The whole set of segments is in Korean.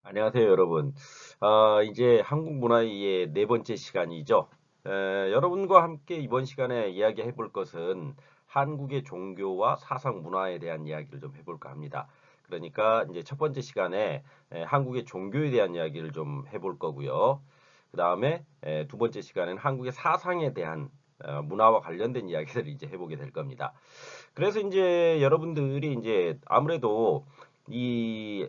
안녕하세요, 여러분. 이제 한국 문화의 네 번째 시간이죠. 여러분과 함께 이번 시간에 이야기해 볼 것은 한국의 종교와 사상 문화에 대한 이야기를 좀 해볼까 합니다. 그러니까 이제 첫 번째 시간에 한국의 종교에 대한 이야기를 좀 해볼 거고요. 그 다음에 두 번째 시간에는 한국의 사상에 대한 문화와 관련된 이야기들을 이제 해보게 될 겁니다. 그래서 이제 여러분들이 이제 아무래도 이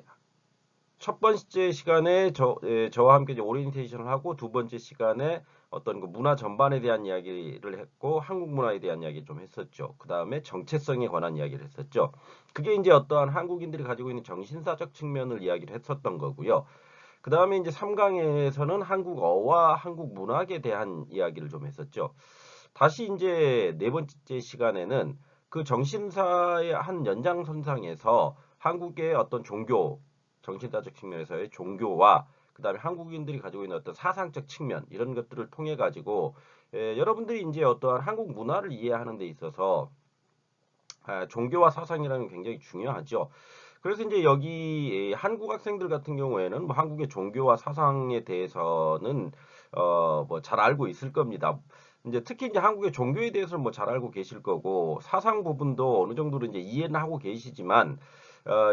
첫 번째 시간에 저와 함께 이제 오리엔테이션을 하고 두 번째 시간에 어떤 그 문화 전반에 대한 이야기를 했고 한국 문화에 대한 이야기 좀 했었죠. 그 다음에 정체성에 관한 이야기를 했었죠. 그게 이제 어떠한 한국인들이 가지고 있는 정신사적 측면을 이야기를 했었던 거고요. 그 다음에 이제 3강에서는 한국어와 한국 문학에 대한 이야기를 좀 했었죠. 다시 이제 네 번째 시간에는 그 정신사의 한 연장선상에서 한국의 어떤 종교, 정신사적 측면에서의 종교와 그다음에 한국인들이 가지고 있는 어떤 사상적 측면 이런 것들을 통해 가지고 여러분들이 이제 어떠한 한국 문화를 이해하는 데 있어서 종교와 사상이라는 게 굉장히 중요하죠. 그래서 이제 여기 한국 학생들 같은 경우에는 뭐 한국의 종교와 사상에 대해서는 뭐 잘 알고 있을 겁니다. 이제 특히 이제 한국의 종교에 대해서는 뭐 잘 알고 계실 거고 사상 부분도 어느 정도로 이제 이해는 하고 계시지만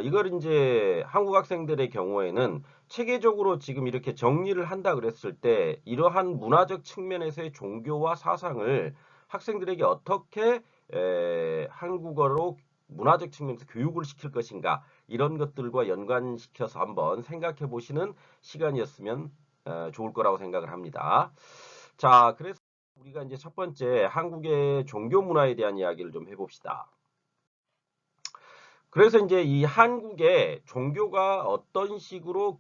이걸 이제 한국 학생들의 경우에는 체계적으로 지금 이렇게 정리를 한다 그랬을 때 이러한 문화적 측면에서의 종교와 사상을 학생들에게 어떻게 한국어로 문화적 측면에서 교육을 시킬 것인가 이런 것들과 연관시켜서 한번 생각해 보시는 시간이었으면 좋을 거라고 생각을 합니다. 자, 그래서 우리가 이제 첫 번째 한국의 종교 문화에 대한 이야기를 좀 해봅시다. 그래서 이제 이 한국의 종교가 어떤 식으로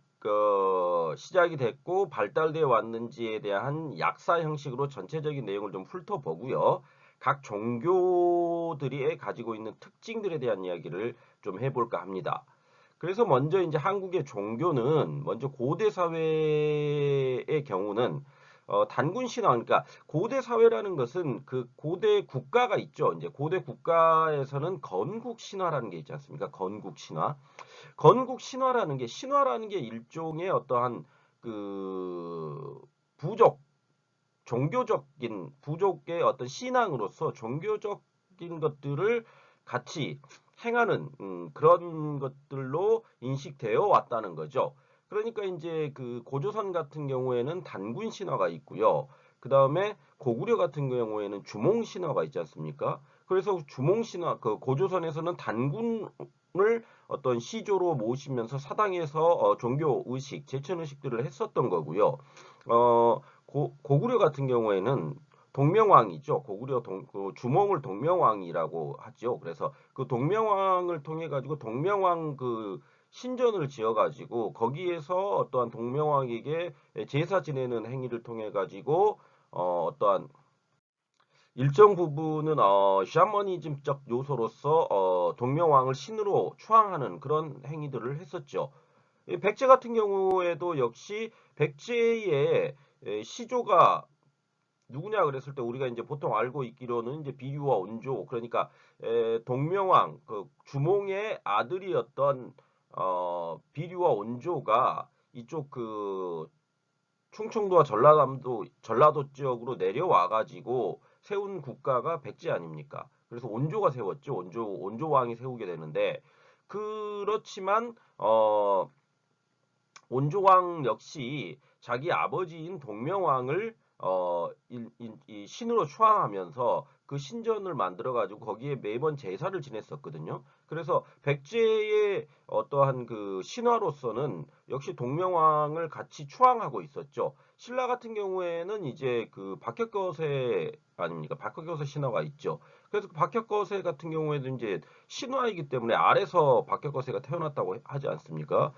시작이 됐고 발달되어 왔는지에 대한 약사 형식으로 전체적인 내용을 좀 훑어보고요. 각 종교들이 가지고 있는 특징들에 대한 이야기를 좀 해볼까 합니다. 그래서 먼저 이제 한국의 종교는 먼저 고대 사회의 경우는 단군 신화 그러니까 고대 사회라는 것은 그 고대 국가가 있죠. 이제 고대 국가에서는 건국 신화라는 게 있지 않습니까? 건국 신화. 건국 신화라는 게 일종의 어떠한 그 부족 종교적인 부족의 어떤 신앙으로서 종교적인 것들을 같이 행하는 그런 것들로 인식되어 왔다는 거죠. 그러니까 이제 그 고조선 같은 경우에는 단군 신화가 있고요. 그 다음에 고구려 같은 경우에는 주몽 신화가 있지 않습니까? 그래서 주몽 신화, 그 고조선에서는 단군을 어떤 시조로 모시면서 사당에서 종교 의식, 제천 의식들을 했었던 거고요. 고구려 같은 경우에는 동명왕이죠. 그 주몽을 동명왕이라고 하죠. 그래서 그 동명왕을 통해 가지고 동명왕 그 신전을 지어 가지고 거기에서 어떠한 동명왕에게 제사 지내는 행위를 통해 가지고 어떠한 일정 부분은 샤머니즘적 요소로서 동명왕을 신으로 추앙하는 그런 행위들을 했었죠. 이 백제 같은 경우에도 역시 백제의 시조가 누구냐 그랬을 때 우리가 이제 보통 알고 있기로는 이제 비유와 온조 그러니까 동명왕 그 주몽의 아들이었던 비류와 온조가 이쪽 그 충청도와 전라도 지역으로 내려와 가지고 세운 국가가 백제 아닙니까? 그래서 온조가 세웠죠. 온조 왕이 세우게 되는데 그렇지만 온조왕 역시 자기 아버지인 동명왕을 이 신으로 추앙하면서 그 신전을 만들어 가지고 거기에 매번 제사를 지냈었거든요. 그래서 백제의 어떠한 그 신화로서는 역시 동명왕을 같이 추앙하고 있었죠. 신라 같은 경우에는 이제 그 박혁거세 아닙니까? 박혁거세 신화가 있죠. 그래서 박혁거세 같은 경우에는 이제 신화이기 때문에 아래서 박혁거세가 태어났다고 하지 않습니까?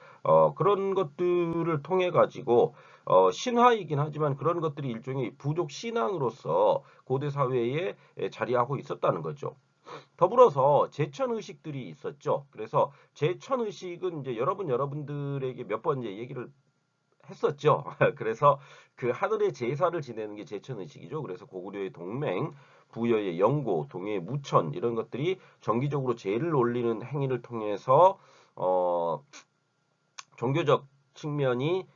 그런 것들을 통해 가지고 신화이긴 하지만 그런 것들이 일종의 부족 신앙으로서 고대 사회에 자리하고 있었다는 거죠. 더불어서 제천 의식들이 있었죠. 그래서 제천 의식은 이제 여러분들에게 몇 번 이제 얘기를 했었죠. 그래서 그 하늘의 제사를 지내는 게 제천 의식이죠. 그래서 고구려의 동맹, 부여의 영고, 동해의 무천 이런 것들이 정기적으로 제를 올리는 행위를 통해서 어 종교적 측면이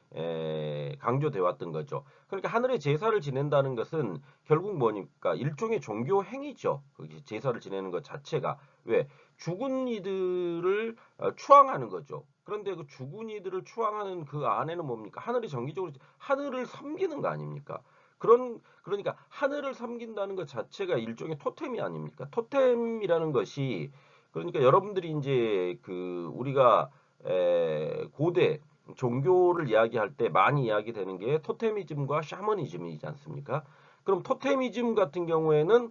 강조돼 왔던 거죠. 그러니까 하늘에 제사를 지낸다는 것은 결국 뭐니까 일종의 종교 행위죠. 그 제사를 지내는 것 자체가 왜 죽은 이들을 추앙하는 거죠. 그런데 그 죽은 이들을 추앙하는 그 안에는 뭡니까? 하늘이 정기적으로 하늘을 섬기는 거 아닙니까? 그러니까 하늘을 섬긴다는 것 자체가 일종의 토템이 아닙니까? 토템이라는 것이 그러니까 여러분들이 이제 그 우리가 고대 종교를 이야기할 때 많이 이야기되는 게 토테미즘과 샤머니즘이지 않습니까? 그럼 토테미즘 같은 경우에는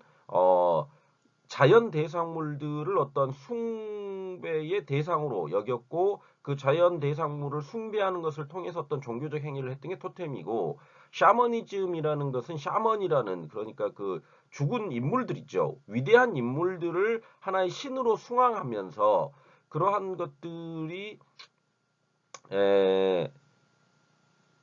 자연 대상물들을 어떤 숭배의 대상으로 여겼고 그 자연 대상물을 숭배하는 것을 통해서 어떤 종교적 행위를 했던 게 토템이고 샤머니즘이라는 것은 샤먼이라는 그러니까 그 죽은 인물들 있죠. 위대한 인물들을 하나의 신으로 숭앙하면서 그러한 것들이 에,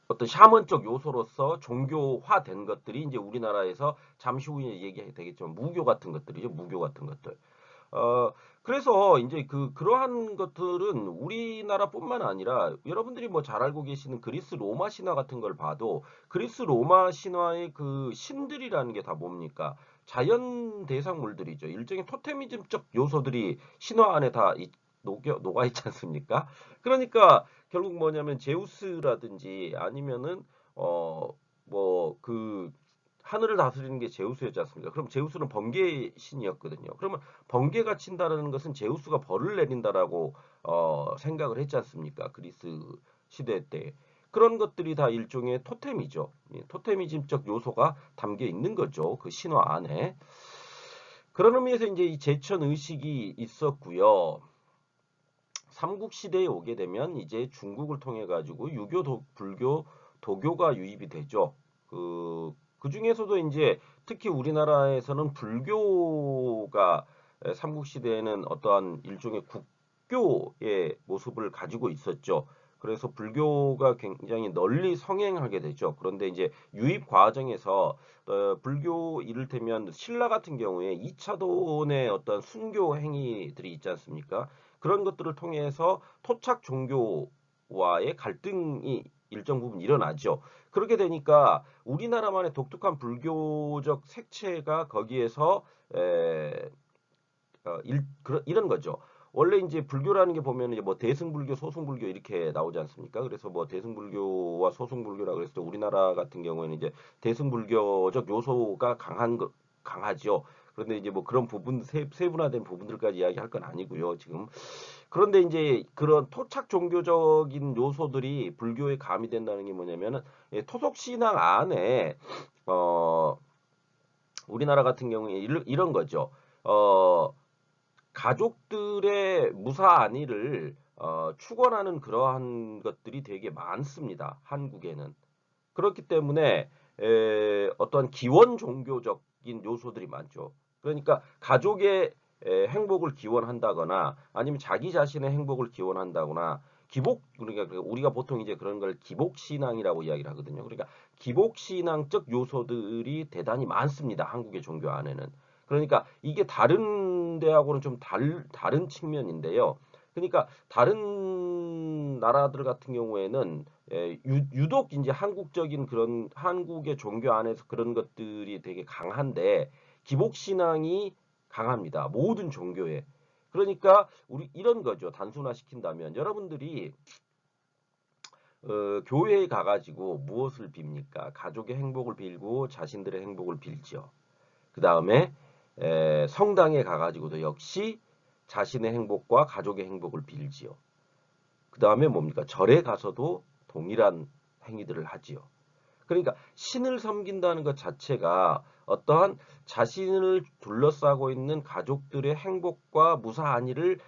어떤 샤먼적 요소로서 종교화된 것들이 이제 우리나라에서 잠시 후에 얘기하게 되겠지만 무교 같은 것들이죠. 무교 같은 것들. 그래서 이제 그러한 것들은 우리나라뿐만 아니라 여러분들이 뭐 잘 알고 계시는 그리스 로마 신화 같은 걸 봐도 그리스 로마 신화의 그 신들이라는 게 다 뭡니까? 자연 대상물들이죠. 일종의 토테미즘적 요소들이 신화 안에 다 녹아 있지 않습니까? 그러니까 결국 뭐냐면 제우스라든지 아니면은 뭐 하늘을 다스리는 게 제우스였지 않습니까? 그럼 제우스는 번개의 신이었거든요. 그러면 번개가 친다라는 것은 제우스가 벌을 내린다라고 생각을 했지 않습니까? 그리스 시대 때. 그런 것들이 다 일종의 토템이죠. 토테미즘적 요소가 담겨 있는 거죠. 그 신화 안에. 그런 의미에서 이제 이 제천 의식이 있었고요. 삼국시대에 오게 되면 이제 중국을 통해 가지고 유교, 불교, 도교가 유입이 되죠. 그 중에서도 이제 특히 우리나라에서는 불교가 삼국시대에는 어떠한 일종의 국교의 모습을 가지고 있었죠. 그래서 불교가 굉장히 널리 성행하게 되죠. 그런데 이제 유입 과정에서 불교 이를테면 신라 같은 경우에 2차돈의 어떤 순교 행위들이 있지 않습니까? 그런 것들을 통해서 토착 종교와의 갈등이 일정 부분 일어나죠. 그렇게 되니까 우리나라만의 독특한 불교적 색채가 거기에서 이런 거죠. 원래 이제 불교라는 게 보면 이제 뭐 대승불교, 소승불교 이렇게 나오지 않습니까? 그래서 뭐 대승불교와 소승불교라 그랬을 때 우리나라 같은 경우에는 이제 대승불교적 요소가 강하죠. 그런데 이제 뭐 그런 부분 세분화된 부분들까지 이야기할 건 아니고요. 지금 그런데 이제 그런 토착 종교적인 요소들이 불교에 가미된다는 게 뭐냐면은 토속 신앙 안에 어 우리나라 같은 경우에 이런 거죠. 어 가족들의 무사 안위를 축원하는 그러한 것들이 되게 많습니다. 한국에는. 그렇기 때문에 어떠한 기원 종교적인 요소들이 많죠. 그러니까 가족의 행복을 기원한다거나 아니면 자기 자신의 행복을 기원한다거나 그러니까 우리가 보통 이제 그런 걸 기복신앙이라고 이야기를 하거든요. 그러니까 기복신앙적 요소들이 대단히 많습니다. 한국의 종교 안에는. 그러니까 이게 다른 데하고는 좀 다른 측면인데요. 그러니까 다른 나라들 같은 경우에는 유독 이제 한국적인 그런 한국의 종교 안에서 그런 것들이 되게 강한데 기복신앙이 강합니다. 모든 종교에. 그러니까 우리 이런 거죠. 단순화 시킨다면 여러분들이 교회에 가가지고 무엇을 빕니까? 가족의 행복을 빌고 자신들의 행복을 빌지요. 그 다음에 성당에 가가지고도 역시 자신의 행복과 가족의 행복을 빌지요. 그 다음에 뭡니까? 절에 가서도 동일한 행위들을 하지요. 그러니까 신을 섬긴다는 것 자체가 어떠한 자신을 둘러싸고 있는 가족들의 행복과 무사안위를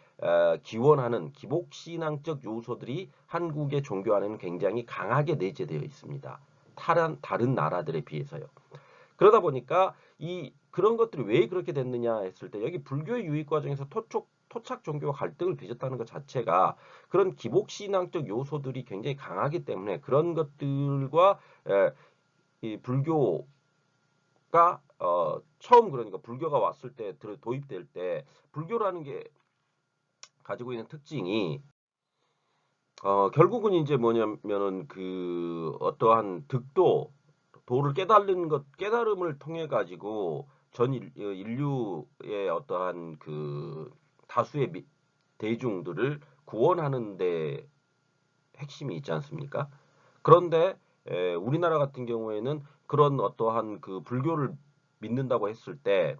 기원하는 기복신앙적 요소들이 한국의 종교 안에는 굉장히 강하게 내재되어 있습니다. 다른 나라들에 비해서요. 그러다 보니까 그런 것들이 왜 그렇게 됐느냐 했을 때 여기 불교의 유입 과정에서 토착 종교와 갈등을 빚었다는 것 자체가 그런 기복신앙적 요소들이 굉장히 강하기 때문에 그런 것들과 이 불교가 처음 그러니까 불교가 왔을 때 도입될 때 불교라는 게 가지고 있는 특징이 결국은 이제 뭐냐면은 그 어떠한 도를 깨달음을 통해 가지고 인류의 어떠한 그 다수의 대중들을 구원하는 데 핵심이 있지 않습니까? 그런데 우리나라 같은 경우에는 그런 어떠한 그 불교를 믿는다고 했을 때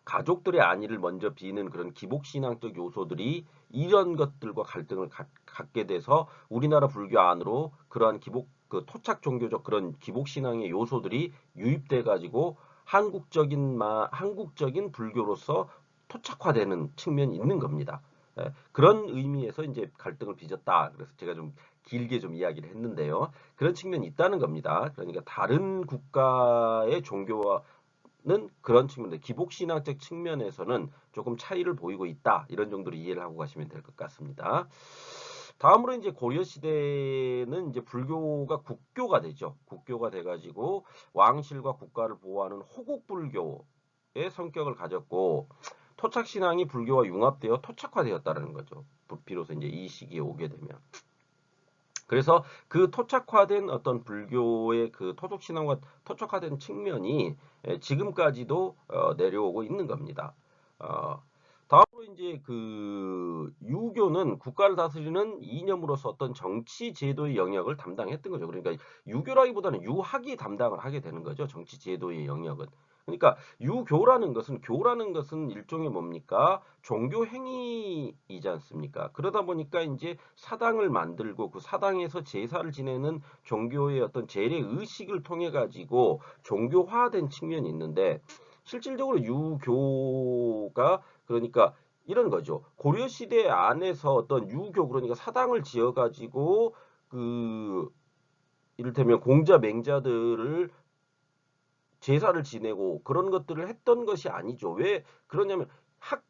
가족들의 안위를 먼저 비는 그런 기복신앙적 요소들이 이런 것들과 갈등을 갖게 돼서 우리나라 불교 안으로 그러한 그 토착 종교적 그런 기복신앙의 요소들이 유입돼 가지고 한국적인 불교로서 토착화되는 측면이 있는 겁니다. 그런 의미에서 이제 갈등을 빚었다. 그래서 제가 좀 길게 좀 이야기를 했는데요. 그런 측면이 있다는 겁니다. 그러니까 다른 국가의 종교와 는 그런 측면들, 기복신앙적 측면에서는 조금 차이를 보이고 있다. 이런 정도로 이해를 하고 가시면 될 것 같습니다. 다음으로 이제 고려 시대는 이제 불교가 국교가 되죠. 국교가 돼가지고 왕실과 국가를 보호하는 호국 불교의 성격을 가졌고 토착 신앙이 불교와 융합되어 토착화되었다는 거죠. 비로소 이제 이 시기에 오게 되면. 그래서 그 토착화된 어떤 불교의 그 토속 신앙과 토착화된 측면이 지금까지도 내려오고 있는 겁니다. 다음으로 이제 그 유교는 국가를 다스리는 이념으로서 어떤 정치 제도의 영역을 담당했던 거죠. 그러니까 유교라기보다는 유학이 담당을 하게 되는 거죠. 정치 제도의 영역은. 그러니까 교라는 것은 일종의 뭡니까? 종교 행위이지 않습니까? 그러다 보니까 이제 사당을 만들고 그 사당에서 제사를 지내는 종교의 어떤 재래 의식을 통해 가지고 종교화된 측면이 있는데 실질적으로 유교가 그러니까 이런 거죠. 고려 시대 안에서 어떤 유교 그러니까 사당을 지어 가지고 그 이를테면 공자 맹자들을 제사를 지내고 그런 것들을 했던 것이 아니죠. 왜 그러냐면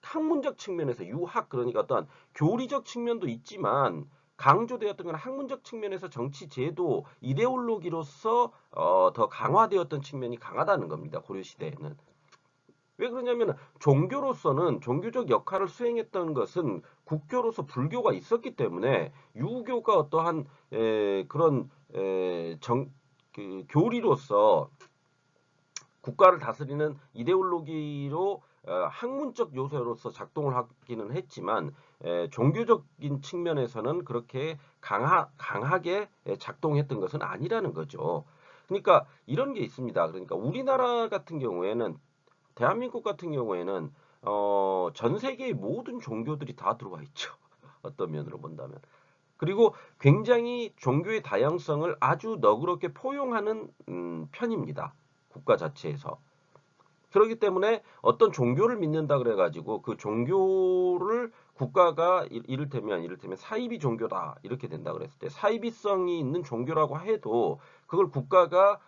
학문적 측면에서 유학 그러니까 어떤 교리적 측면도 있지만 강조되었던 건 학문적 측면에서 정치 제도 이데올로기로서 더 강화되었던 측면이 강하다는 겁니다. 고려 시대에는. 왜 그러냐면 종교로서는 종교적 역할을 수행했던 것은 국교로서 불교가 있었기 때문에 유교가 어떠한 그런 교리로서 국가를 다스리는 이데올로기로 학문적 요소로서 작동을 하기는 했지만 종교적인 측면에서는 그렇게 강하게 작동했던 것은 아니라는 거죠. 그러니까 이런 게 있습니다. 그러니까 우리나라 같은 경우에는 대한민국 같은 경우에는 전 세계의 모든 종교들이 다 들어와 있죠. 어떤 면으로 본다면. 그리고 굉장히 종교의 다양성을 아주 너그럽게 포용하는 편입니다. 국가 자체에서. 그렇기 때문에 어떤 종교를 믿는다 그래가지고 그 종교를 국가가 이를테면 사이비 종교다 이렇게 된다 그랬을 때 사이비성이 있는 종교라고 해도 그걸 국가가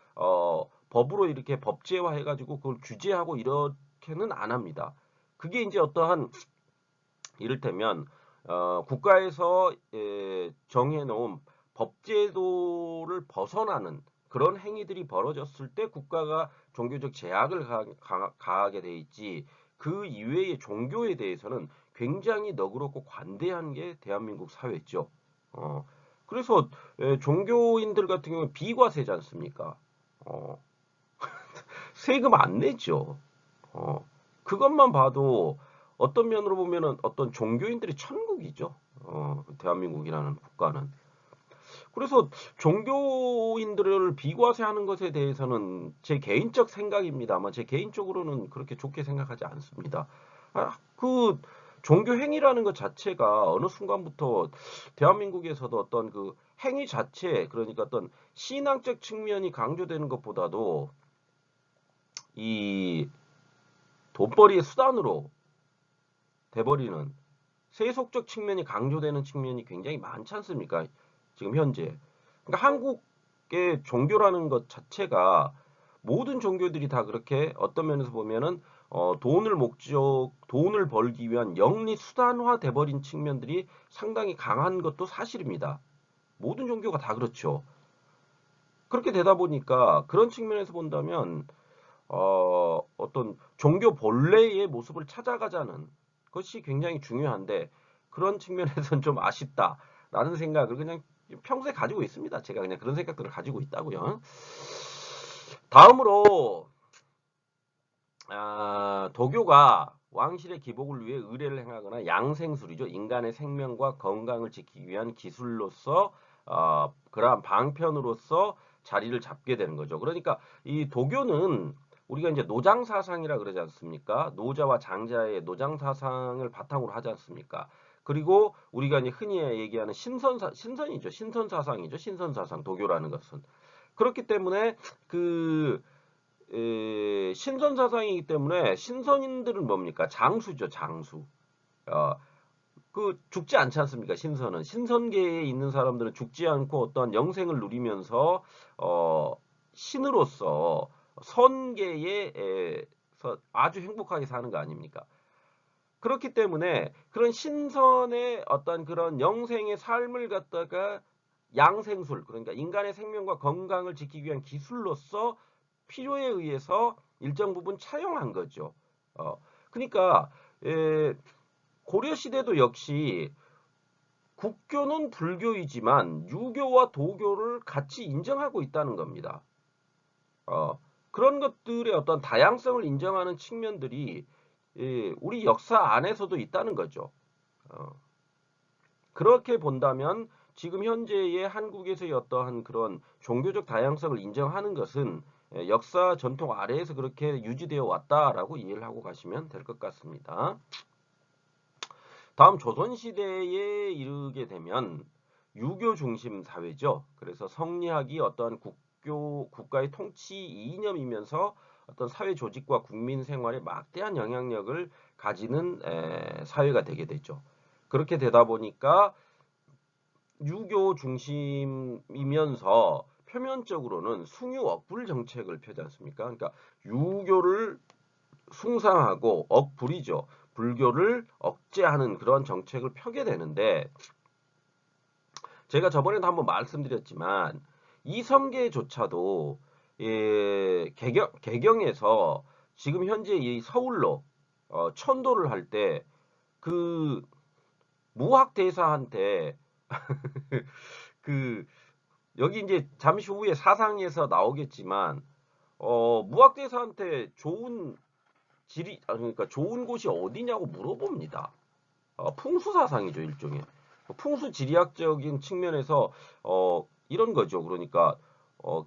법으로 이렇게 법제화 해가지고 그걸 규제하고 이렇게는 안 합니다. 그게 이제 어떠한 이를테면 국가에서 정해놓은 법제도를 벗어나는 그런 행위들이 벌어졌을 때 국가가 종교적 제약을 가하게 돼 있지 그 이외의 종교에 대해서는 굉장히 너그럽고 관대한 게 대한민국 사회죠. 그래서 종교인들 같은 경우는 비과세지 않습니까? 어, 세금 안 내죠. 그것만 봐도 어떤 면으로 보면은 어떤 종교인들의 천국이죠. 대한민국이라는 국가는. 그래서 종교인들을 비과세하는 것에 대해서는 제 개인적 생각입니다만 제 개인적으로는 그렇게 좋게 생각하지 않습니다. 그 종교 행위라는 것 자체가 어느 순간부터 대한민국에서도 어떤 그 행위 자체 그러니까 어떤 신앙적 측면이 강조되는 것보다도 이 돈벌이의 수단으로 돼버리는 세속적 측면이 강조되는 측면이 굉장히 많지 않습니까? 지금 현재. 그러니까 한국의 종교라는 것 자체가 모든 종교들이 다 그렇게 어떤 면에서 보면은 돈을 벌기 위한 영리 수단화 돼버린 측면들이 상당히 강한 것도 사실입니다. 모든 종교가 다 그렇죠. 그렇게 되다 보니까 그런 측면에서 본다면 어떤 종교 본래의 모습을 찾아가자는 것이 굉장히 중요한데 그런 측면에서는 좀 아쉽다. 라는 생각을 그냥 평소에 가지고 있습니다. 제가 그냥 그런 생각들을 가지고 있다고요. 다음으로 도교가 왕실의 기복을 위해 의례를 행하거나 양생술이죠. 인간의 생명과 건강을 지키기 위한 기술로서 그러한 방편으로서 자리를 잡게 되는 거죠. 그러니까 이 도교는 우리가 이제 노장 사상이라 그러지 않습니까? 노자와 장자의 노장 사상을 바탕으로 하지 않습니까? 그리고 우리가 이제 흔히 얘기하는 신선이죠. 신선 사상이죠. 신선 사상 도교라는 것은 그렇기 때문에 그 신선 사상이기 때문에 신선인들은 뭡니까? 장수죠, 장수. 어, 그 죽지 않지 않습니까? 신선은 신선계에 있는 사람들은 죽지 않고 어떠한 영생을 누리면서 신으로서 선계에서 아주 행복하게 사는 거 아닙니까? 그렇기 때문에 그런 신선의 어떤 그런 영생의 삶을 갖다가 양생술, 그러니까 인간의 생명과 건강을 지키기 위한 기술로서 필요에 의해서 일정 부분 차용한 거죠. 그러니까 고려 시대도 역시 국교는 불교이지만 유교와 도교를 같이 인정하고 있다는 겁니다. 그런 것들의 어떤 다양성을 인정하는 측면들이 우리 역사 안에서도 있다는 거죠. 그렇게 본다면 지금 현재의 한국에서의 어떠한 그런 종교적 다양성을 인정하는 것은 역사 전통 아래에서 그렇게 유지되어 왔다라고 이해를 하고 가시면 될 것 같습니다. 다음 조선시대에 이르게 되면 유교 중심 사회죠. 그래서 성리학이 어떠한 국가의 통치 이념이면서 어떤 사회 조직과 국민 생활에 막대한 영향력을 가지는 사회가 되게 되죠. 그렇게 되다 보니까 유교 중심이면서 표면적으로는 숭유억불 정책을 펴지 않습니까? 그러니까 유교를 숭상하고 억불이죠. 불교를 억제하는 그런 정책을 펴게 되는데 제가 저번에도 한번 말씀드렸지만 이 성계조차도 개경에서 지금 현재 이 서울로 천도를 할 때 그 무학대사한테 그 여기 이제 잠시 후에 사상에서 나오겠지만 무학대사한테 좋은 그러니까 좋은 곳이 어디냐고 물어봅니다. 풍수사상이죠, 일종의. 풍수지리학적인 측면에서 이런 거죠. 그러니까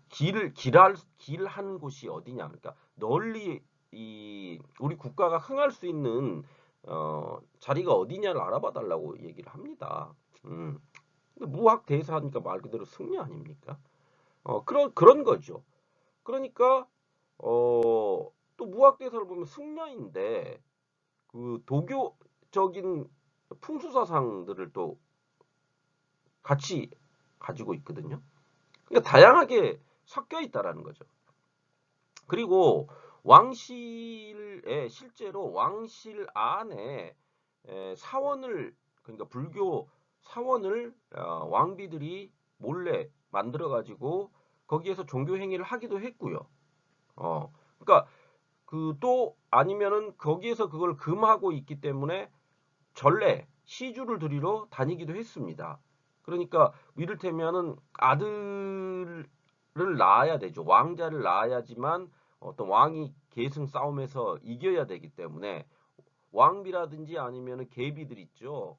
길한 곳이 어디냐. 그러니까 널리 우리 국가가 흥할 수 있는 자리가 어디냐를 알아봐 달라고 얘기를 합니다. 근데 무학대사하니까 말 그대로 승려 아닙니까? 그런 거죠. 그러니까 또 무학대사를 보면 승려인데 그 도교적인 풍수사상들을 또 같이 가지고 있거든요. 그러니까 다양하게 섞여 있다라는 거죠. 그리고 왕실에 실제로 왕실 안에 사원을 그러니까 불교 사원을 왕비들이 몰래 만들어 가지고 거기에서 종교 행위를 하기도 했고요. 그러니까 그 또 아니면은 거기에서 그걸 금하고 있기 때문에 전례 시주를 드리러 다니기도 했습니다. 그러니까 이를테면은 아들을 낳아야 되죠. 왕자를 낳아야지만 어떤 왕이 계승 싸움에서 이겨야 되기 때문에 왕비라든지 아니면은 계비들 있죠.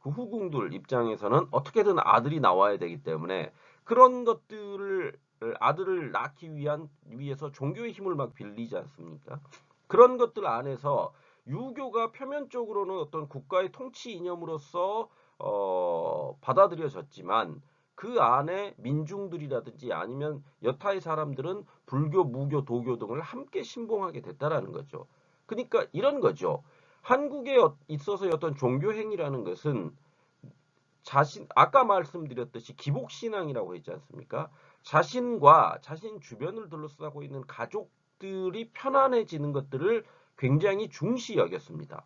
그 후궁들 입장에서는 어떻게든 아들이 나와야 되기 때문에 그런 것들을 아들을 낳기 위해서 종교의 힘을 막 빌리지 않습니까? 그런 것들 안에서 유교가 표면적으로는 어떤 국가의 통치 이념으로서 받아들여졌지만 그 안에 민중들이라든지 아니면 여타의 사람들은 불교, 무교, 도교 등을 함께 신봉하게 됐다라는 거죠. 그러니까 이런 거죠. 한국에 있어서의 어떤 종교 행위라는 것은 아까 말씀드렸듯이 기복신앙이라고 했지 않습니까? 자신과 자신 주변을 둘러싸고 있는 가족들이 편안해지는 것들을 굉장히 중시 여겼습니다.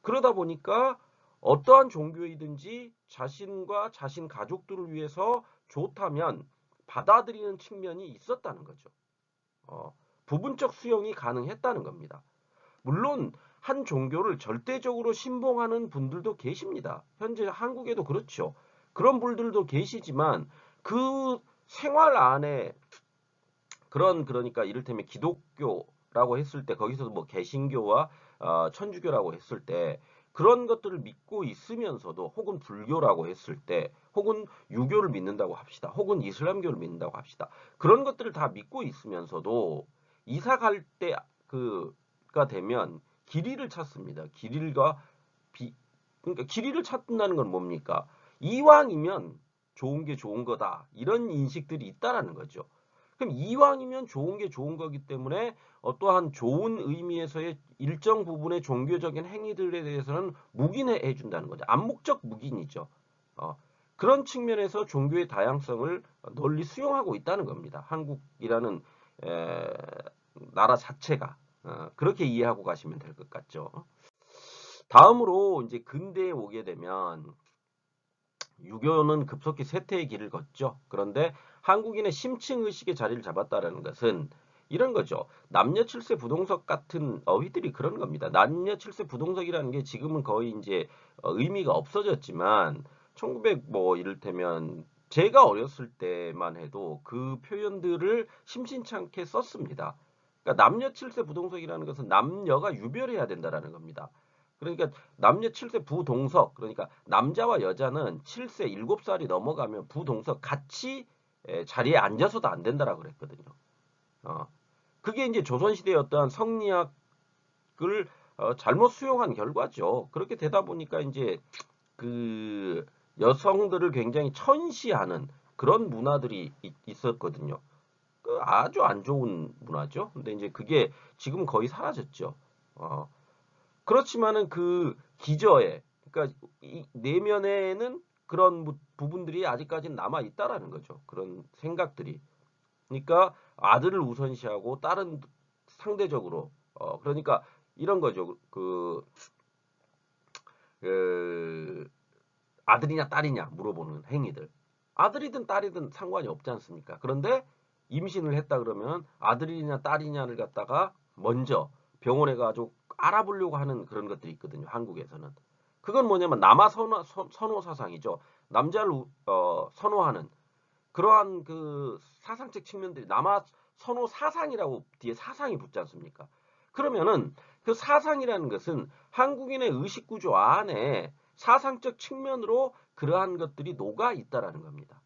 그러다 보니까 어떠한 종교이든지 자신과 자신 가족들을 위해서 좋다면 받아들이는 측면이 있었다는 거죠. 부분적 수용이 가능했다는 겁니다. 물론 한 종교를 절대적으로 신봉하는 분들도 계십니다. 현재 한국에도 그렇죠. 그런 분들도 계시지만 그 생활 안에 그러니까 이를테면 기독교라고 했을 때 거기서 뭐 개신교와 천주교라고 했을 때 그런 것들을 믿고 있으면서도 혹은 불교라고 했을 때 혹은 유교를 믿는다고 합시다. 혹은 이슬람교를 믿는다고 합시다. 그런 것들을 다 믿고 있으면서도 이사 갈 때 그가 되면 길이를 찾습니다. 그러니까 길이를 찾는다는 건 뭡니까? 이왕이면 좋은 게 좋은 거다. 이런 인식들이 있다라는 거죠. 그럼 이왕이면 좋은 게 좋은 거기 때문에 어떠한 좋은 의미에서의 일정 부분의 종교적인 행위들에 대해서는 묵인해 준다는 거죠. 암묵적 묵인이죠. 어, 그런 측면에서 종교의 다양성을 널리 수용하고 있다는 겁니다. 한국이라는 에, 나라 자체가 그렇게 이해하고 가시면 될 것 같죠. 다음으로 이제 근대에 오게 되면 유교는 급속히 쇠퇴의 길을 걷죠. 그런데 한국인의 심층 의식의 자리를 잡았다라는 것은 이런 거죠. 남녀 칠세 부동석 같은 어휘들이 그런 겁니다. 남녀 칠세 부동석이라는 게 지금은 거의 이제 의미가 없어졌지만 1900 뭐 이를테면 제가 어렸을 때만 해도 그 표현들을 심심찮게 썼습니다. 그러니까 남녀 칠세 부동석이라는 것은 남녀가 유별해야 된다라는 겁니다. 그러니까 남녀 7세 부동석, 그러니까 남자와 여자는 7세 7살이 넘어가면 부동석 같이 자리에 앉아서도 안 된다라고 그랬거든요. 어, 그게 이제 조선시대의 어떠한 성리학을 잘못 수용한 결과죠. 그렇게 되다 보니까 이제 그 여성들을 굉장히 천시하는 그런 문화들이 있었거든요. 그 아주 안 좋은 문화죠. 근데 이제 그게 지금 거의 사라졌죠. 어, 그렇지만은 그 기저에 그러니까 이 내면에는 그런 부분들이 아직까지는 남아 있다라는 거죠. 그런 생각들이. 그러니까 아들을 우선시하고 딸은 상대적으로 그러니까 이런 거죠. 그 아들이냐 딸이냐 물어보는 행위들. 아들이든 딸이든 상관이 없지 않습니까? 그런데 임신을 했다 그러면 아들이냐 딸이냐를 갖다가 먼저 병원에 가지고 알아보려고 하는 그런 것들이 있거든요. 한국에서는. 그건 뭐냐면 남아 선호 사상이죠. 남자를 선호하는 그러한 그 사상적 측면들이 남아 선호 사상이라고 뒤에 사상이 붙지 않습니까? 그러면은 그 사상이라는 것은 한국인의 의식 구조 안에 사상적 측면으로 그러한 것들이 녹아 있다라는 겁니다.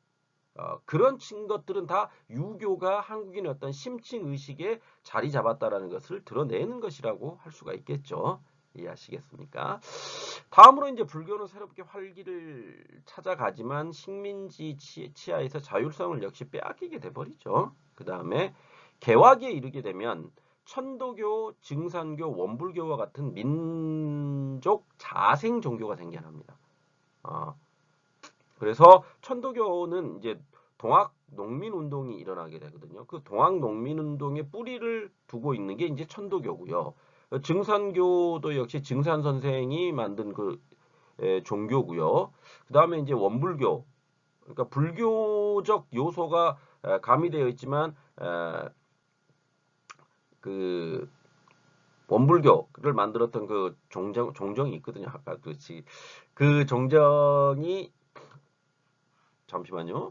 그런 것들은 다 유교가 한국인의 어떤 심층 의식에 자리 잡았다라는 것을 드러내는 것이라고 할 수가 있겠죠. 이해하시겠습니까? 다음으로 이제 불교는 새롭게 활기를 찾아가지만 식민지 치하에서 자율성을 역시 빼앗기게 돼버리죠. 그 다음에 개화기에 이르게 되면 천도교, 증산교, 원불교와 같은 민족 자생 종교가 생겨납니다. 어, 그래서 천도교는 이제 동학 농민 운동이 일어나게 되거든요. 그 동학 농민 운동의 뿌리를 두고 있는 게 이제 천도교고요. 증산교도 역시 증산 선생이 만든 그 종교고요. 그 다음에 이제 원불교, 그러니까 불교적 요소가 가미되어 있지만 그 원불교를 만들었던 그 종정이 있거든요. 아까 그렇지. 그 종정이 잠시만요.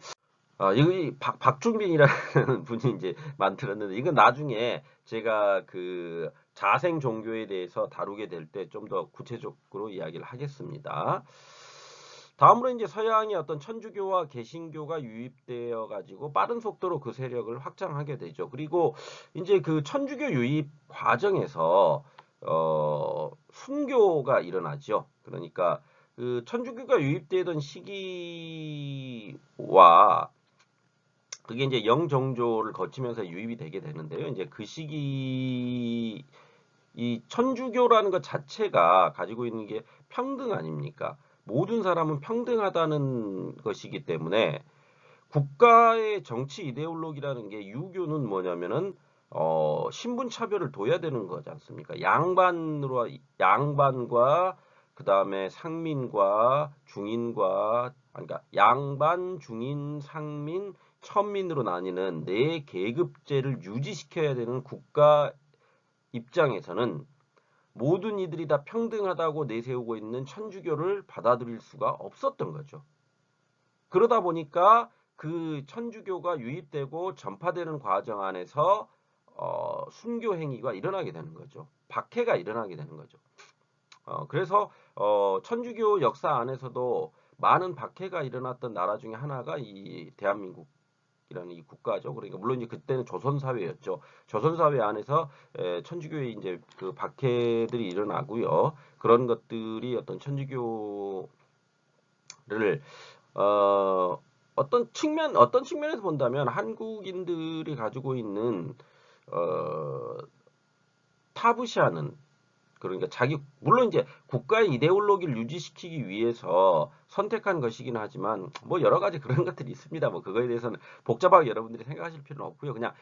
여기 박준빈이라는 분이 이제 만들었는데 이건 나중에 제가 그 자생 종교에 대해서 다루게 될 때 좀 더 구체적으로 이야기를 하겠습니다. 다음으로 이제 서양의 어떤 천주교와 개신교가 유입되어 가지고 빠른 속도로 그 세력을 확장하게 되죠. 그리고 이제 그 천주교 유입 과정에서 순교가 일어나죠. 그러니까 그 천주교가 유입되던 시기와 그게 이제 영정조를 거치면서 유입이 되게 되는데요. 이제 그 시기 이 천주교라는 것 자체가 가지고 있는 게 평등 아닙니까? 모든 사람은 평등하다는 것이기 때문에 국가의 정치 이데올로기라는 게 유교는 뭐냐면은 신분 차별을 둬야 되는 거지 않습니까? 양반과 그다음에 상민과 중인과 그러니까 양반, 중인, 상민, 천민으로 나뉘는 네 계급제를 유지시켜야 되는 국가 입장에서는 모든 이들이 다 평등하다고 내세우고 있는 천주교를 받아들일 수가 없었던 거죠. 그러다 보니까 그 천주교가 유입되고 전파되는 과정 안에서 순교 행위가 일어나게 되는 거죠. 박해가 일어나게 되는 거죠. 그래서 천주교 역사 안에서도 많은 박해가 일어났던 나라 중에 하나가 이 대한민국이라는 이 국가죠. 그러니까 물론 이제 그때는 조선 사회였죠. 조선 사회 안에서 천주교의 이제 그 박해들이 일어나고요. 그런 것들이 어떤 천주교를 어떤 측면에서 본다면 한국인들이 가지고 있는 어, 타부시하는, 그러니까 물론 이제 국가의 이데올로기를 유지시키기 위해서 선택한 것이긴 하지만 뭐 여러 가지 그런 것들이 있습니다. 뭐 그거에 대해서는 복잡하게 여러분들이 생각하실 필요는 없고요. 그냥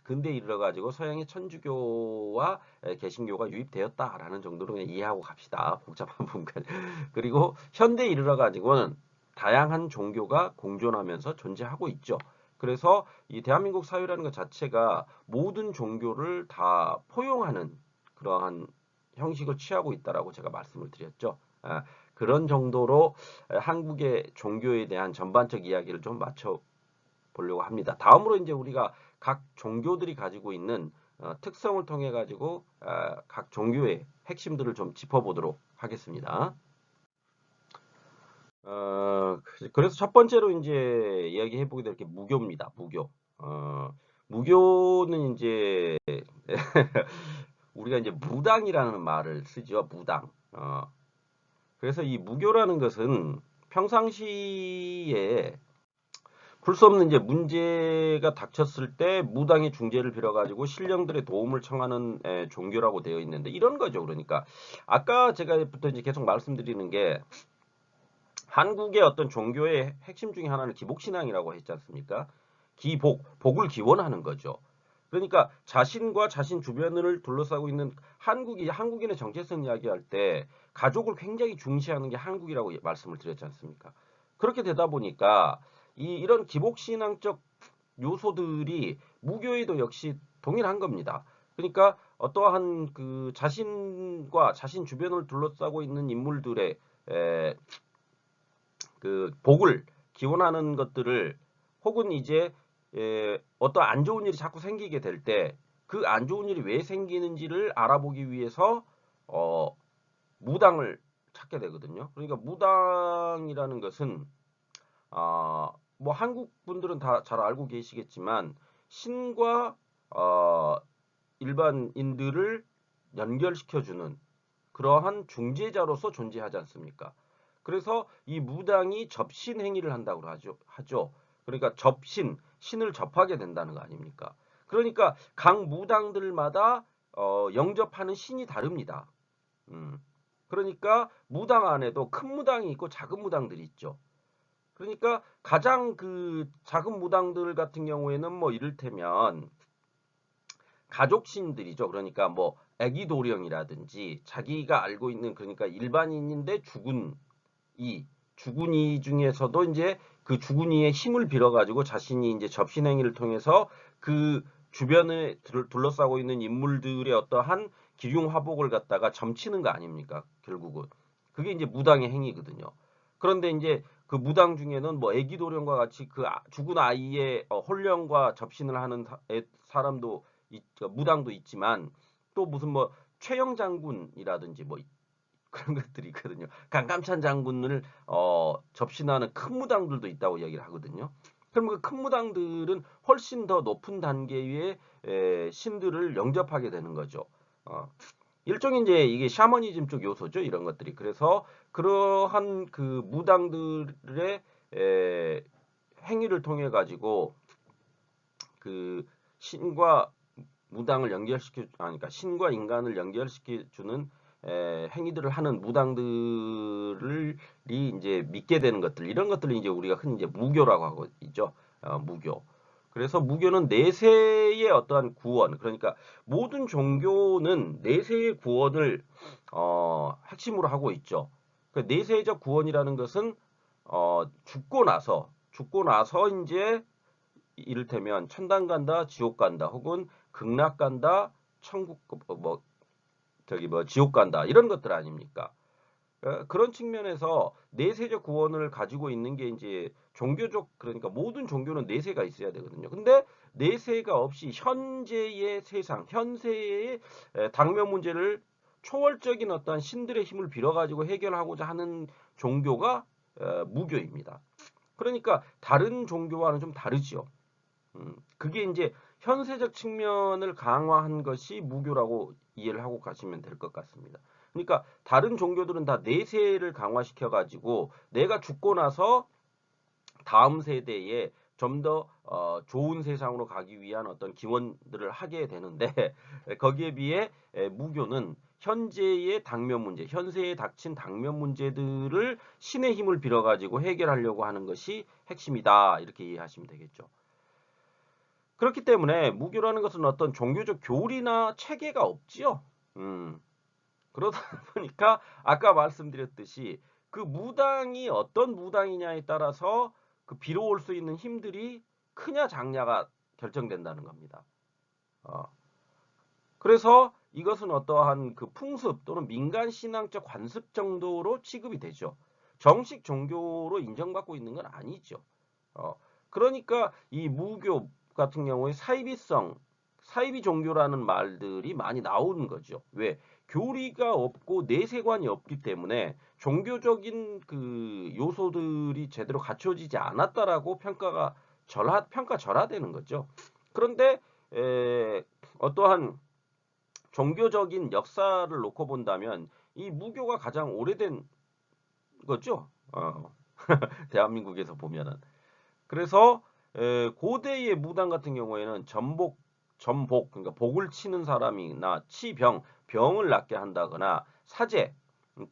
근대에 이르러 가지고 서양의 천주교와 개신교가 유입되었다라는 정도로 그냥 이해하고 갑시다. 복잡한 부분까지. 그리고 현대에 이르러 가지고는 다양한 종교가 공존하면서 존재하고 있죠. 그래서 이 대한민국 사회라는 것 자체가 모든 종교를 다 포용하는 그러한 형식을 취하고 있다라고 제가 말씀을 드렸죠. 그런 정도로 한국의 종교에 대한 전반적 이야기를 좀 맞춰 보려고 합니다. 다음으로 이제 우리가 각 종교들이 가지고 있는 특성을 통해 가지고 각 종교의 핵심들을 좀 짚어보도록 하겠습니다. 그래서 첫 번째로 이제 이야기해 보게 될 게 무교입니다. 무교. 무교는 이제 우리가 이제 무당이라는 말을 쓰죠. 무당. 그래서 이 무교라는 것은 평상시에 풀 수 없는 이제 문제가 닥쳤을 때 무당의 중재를 빌어가지고 신령들의 도움을 청하는 종교라고 되어 있는데 이런 거죠. 그러니까 아까 제가부터 이제 계속 말씀드리는 게 한국의 어떤 종교의 핵심 중에 하나는 기복신앙이라고 했지 않습니까? 복을 기원하는 거죠. 그러니까 자신과 자신 주변을 둘러싸고 있는 한국인의 정체성 이야기할 때 가족을 굉장히 중시하는 게 한국이라고 말씀을 드렸지 않습니까? 그렇게 되다 보니까 이런 기복신앙적 요소들이 무교에도 역시 동일한 겁니다. 그러니까 어떠한 그 자신과 자신 주변을 둘러싸고 있는 인물들의 그 복을 기원하는 것들을 혹은 이제 어떤 안 좋은 일이 자꾸 생기게 될 때 그 안 좋은 일이 왜 생기는지를 알아보기 위해서 무당을 찾게 되거든요. 그러니까 무당이라는 것은 뭐 한국 분들은 다 잘 알고 계시겠지만 신과 일반인들을 연결시켜주는 그러한 중재자로서 존재하지 않습니까? 그래서 이 무당이 접신 행위를 한다고 하죠. 그러니까 신을 접하게 된다는 거 아닙니까? 그러니까 각 무당들마다 영접하는 신이 다릅니다. 음. 그러니까 무당 안에도 큰 무당이 있고 작은 무당들이 있죠. 그러니까 가장 그 작은 무당들 같은 경우에는 뭐 이를테면 가족신들이죠. 그러니까 뭐 애기도령이라든지 자기가 알고 있는 그러니까 일반인인데 죽은이 중에서도 이제 그 죽은이의 힘을 빌어가지고 자신이 이제 접신행위를 통해서 그 주변을 둘러싸고 있는 인물들의 어떠한 기륭화복을 갖다가 점치는 거 아닙니까? 결국은 그게 이제 무당의 행위거든요. 그런데 이제 그 무당 중에는 뭐 애기도령과 같이 그 죽은 아이의 혼령과 접신을 하는 사람도 무당도 있지만 또 무슨 뭐 최영 장군이라든지 뭐 그런 것들이 있거든요. 강감찬 장군을 접신하는 큰 무당들도 있다고 이야기를 하거든요. 그럼 그 큰 무당들은 훨씬 더 높은 단계의 신들을 영접하게 되는 거죠. 일종의 이제 이게 샤머니즘 쪽 요소죠. 이런 것들이. 그래서 그러한 그 무당들의 행위를 통해 가지고 그 신과 무당을 그러니까 신과 인간을 연결시켜 주는 행위들을 하는 무당들이 이제 믿게 되는 것들 이런 것들을 이제 우리가 흔히 이제 무교라고 하고 있죠. 무교. 그래서 무교는 내세의 어떠한 구원, 그러니까 모든 종교는 내세의 구원을 핵심으로 하고 있죠. 그 내세적 구원이라는 것은 죽고 나서 이제 이를테면 천당 간다, 지옥 간다, 혹은 극락 간다, 천국 뭐 지옥 간다 이런 것들 아닙니까? 그런 측면에서 내세적 구원을 가지고 있는 게 이제 종교적 그러니까 모든 종교는 내세가 있어야 되거든요. 근데 내세가 없이 현재의 세상, 현세의 당면 문제를 초월적인 어떤 신들의 힘을 빌어가지고 해결하고자 하는 종교가 무교입니다. 그러니까 다른 종교와는 좀 다르지요. 그게 이제 현세적 측면을 강화한 것이 무교라고 이해를 하고 가시면 될 것 같습니다. 그러니까 다른 종교들은 다 내세를 강화시켜 가지고 내가 죽고 나서 다음 세대에 좀 더 좋은 세상으로 가기 위한 어떤 기원들을 하게 되는데 거기에 비해 무교는 현재의 당면 문제, 현세에 닥친 당면 문제들을 신의 힘을 빌어가지고 해결하려고 하는 것이 핵심이다. 이렇게 이해하시면 되겠죠. 그렇기 때문에 무교라는 것은 어떤 종교적 교리나 체계가 없지요. 음, 그러다 보니까 아까 말씀드렸듯이 그 무당이 어떤 무당이냐에 따라서 그 빌어올 수 있는 힘들이 크냐 작냐가 결정된다는 겁니다. 어, 그래서 이것은 어떠한 그 풍습 또는 민간 신앙적 관습 정도로 취급이 되죠. 정식 종교로 인정받고 있는 건 아니죠. 어, 그러니까 이 무교 같은 경우에 사이비 종교라는 말들이 많이 나오는 거죠. 왜? 교리가 없고 내세관이 없기 때문에 종교적인 그 요소들이 제대로 갖춰지지 않았다라고 평가절하되는 거죠. 그런데 어떠한 종교적인 역사를 놓고 본다면 이 무교가 가장 오래된 거죠. 대한민국에서 보면은. 그래서 고대의 무당 같은 경우에는 전복 그러니까 복을 치는 사람이나 병을 낫게 한다거나 음,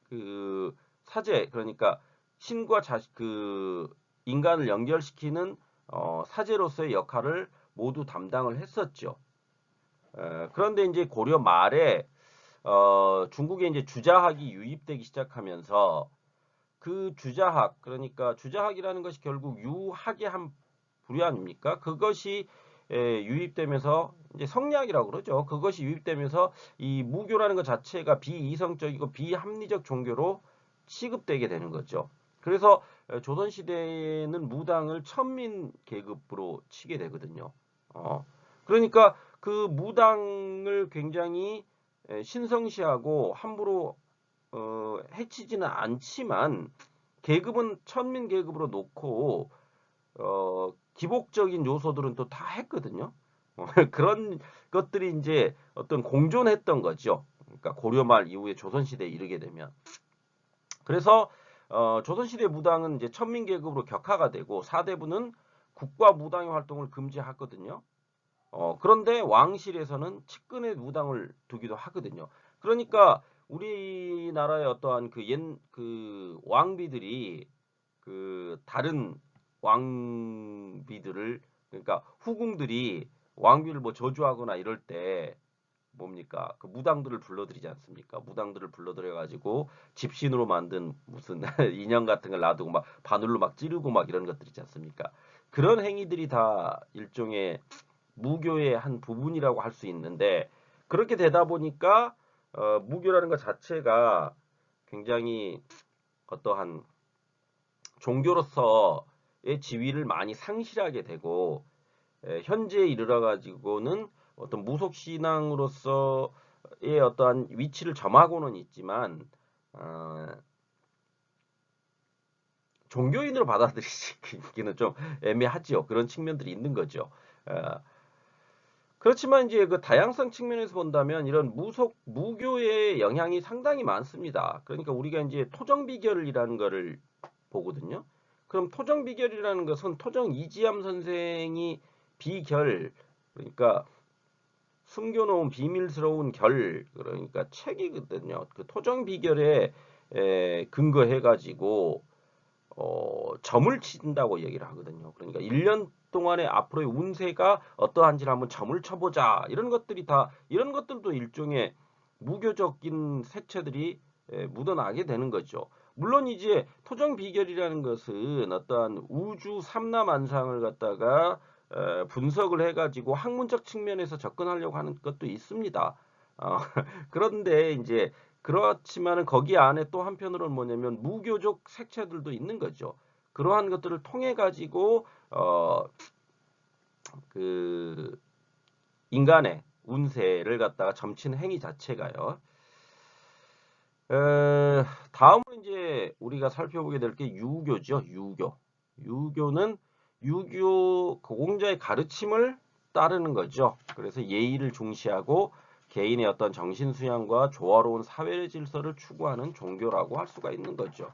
그 사제 그러니까 신과 그 인간을 연결시키는 사제로서의 역할을 모두 담당을 했었죠. 그런데 이제 고려 말에 중국에 이제 주자학이 유입되기 시작하면서 그 주자학 그러니까 주자학이라는 것이 결국 유학의 한 부류 아닙니까? 그것이 유입되면서 이제 성리학이라고 그러죠. 그것이 유입되면서 이 무교라는 것 자체가 비이성적이고 비합리적 종교로 취급되게 되는 거죠. 그래서 조선 시대에는 무당을 천민 계급으로 치게 되거든요. 그러니까 그 무당을 굉장히 신성시하고 함부로 해치지는 않지만 계급은 천민 계급으로 놓고 기복적인 요소들은 또 다 했거든요. 그런 것들이 이제 어떤 공존했던 거죠. 그러니까 고려 말 이후에 조선 시대에 이르게 되면 그래서 조선시대 무당은 이제 천민 계급으로 격하가 되고 사대부는 국가 무당의 활동을 금지하거든요. 그런데 왕실에서는 측근의 무당을 두기도 하거든요. 그러니까 우리나라의 어떠한 그 왕비들이 그 다른 왕비들을 그러니까 후궁들이 왕비를 뭐 저주하거나 이럴 때 뭡니까? 그 무당들을 불러들이지 않습니까? 무당들을 불러들여 가지고 집신으로 만든 무슨 인형 같은 걸 놔두고 막 바늘로 막 찌르고 막 이런 것들 있지 않습니까? 그런 행위들이 다 일종의 무교의 한 부분이라고 할 수 있는데 그렇게 되다 보니까 무교라는 것 자체가 굉장히 어떠한 종교로서의 지위를 많이 상실하게 되고 현재에 이르러 가지고는 어떤 무속 신앙으로서의 어떠한 위치를 점하고는 있지만 어, 종교인으로 받아들이기는 좀 애매하지요. 그런 측면들이 있는 거죠. 어, 그렇지만 이제 그 다양성 측면에서 본다면 이런 무교의 영향이 상당히 많습니다. 그러니까 우리가 이제 토정 비결이라는 거를 보거든요. 그럼 토정 비결이라는 것은 토정 이지암 선생이 비결 그러니까 숨겨놓은 비밀스러운 그러니까 책이거든요. 그 토정 비결에 근거해 가지고 점을 친다고 얘기를 하거든요. 그러니까 1년 동안의 앞으로의 운세가 어떠한지를 한번 점을 쳐보자. 이런 것들도 일종의 무교적인 색채들이 묻어나게 되는 거죠. 물론 이제 토정 비결이라는 것은 어떠한 우주 삼라만상을 갖다가 분석을 해가지고 학문적 측면에서 접근하려고 하는 것도 있습니다. 어, 그런데 이제 그렇지만은 거기 안에 또 한편으로는 뭐냐면 무교적 색채들도 있는 거죠. 그러한 것들을 통해 가지고 그 인간의 운세를 갖다가 점치는 행위 자체가요. 다음으로 이제 우리가 살펴보게 될 게 유교죠. 유교. 유교는 유교 공자의 가르침을 따르는 거죠. 그래서 예의를 중시하고 개인의 어떤 정신 수양과 조화로운 사회 질서를 추구하는 종교라고 할 수가 있는 거죠.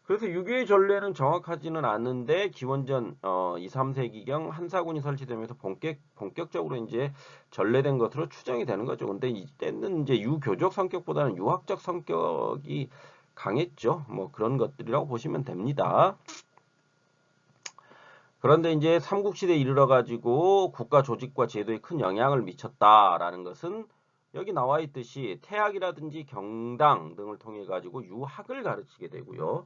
그래서 유교의 전례는 정확하지는 않은데 기원전 2, 3세기경 한사군이 설치되면서 본격적으로 이제 전래된 것으로 추정이 되는 거죠. 근데 이때는 이제 유교적 성격보다는 유학적 성격이 강했죠. 뭐 그런 것들이라고 보시면 됩니다. 그런데 이제 삼국시대에 이르러 가지고 국가 조직과 제도에 큰 영향을 미쳤다라는 것은 여기 나와 있듯이 태학이라든지 경당 등을 통해 가지고 유학을 가르치게 되고요.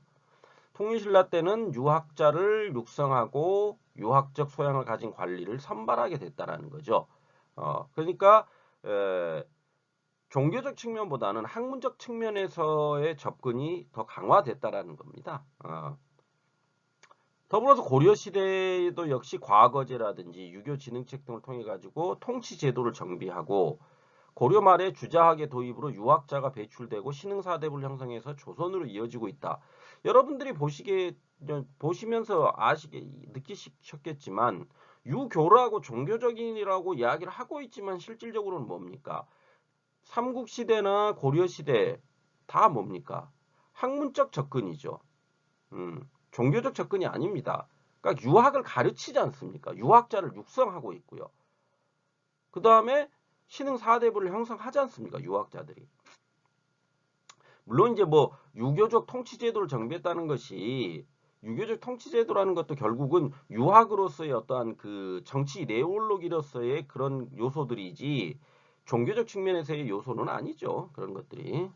통일신라 때는 유학자를 육성하고 유학적 소양을 가진 관리를 선발하게 됐다라는 거죠. 그러니까 종교적 측면보다는 학문적 측면에서의 접근이 더 강화됐다라는 겁니다. 더불어서 고려 시대에도 역시 과거제라든지 유교 진흥책 등을 통해 가지고 통치 제도를 정비하고 고려 말에 주자학의 도입으로 유학자가 배출되고 신흥사대부를 형성해서 조선으로 이어지고 있다. 여러분들이 보시면서 느끼셨겠지만 유교라고 종교적인이라고 이야기를 하고 있지만 실질적으로는 뭡니까? 삼국시대나 고려시대 다 뭡니까? 학문적 접근이죠. 종교적 접근이 아닙니다. 그러니까 유학을 가르치지 않습니까? 유학자를 육성하고 있고요. 그 다음에 신흥 사대부를 형성하지 않습니까? 유학자들이. 물론 이제 뭐 유교적 통치제도를 정비했다는 것이 유교적 통치제도라는 것도 결국은 유학으로서의 어떠한 그 정치 네올로기로서의 그런 요소들이지 종교적 측면에서의 요소는 아니죠. 그런 것들이.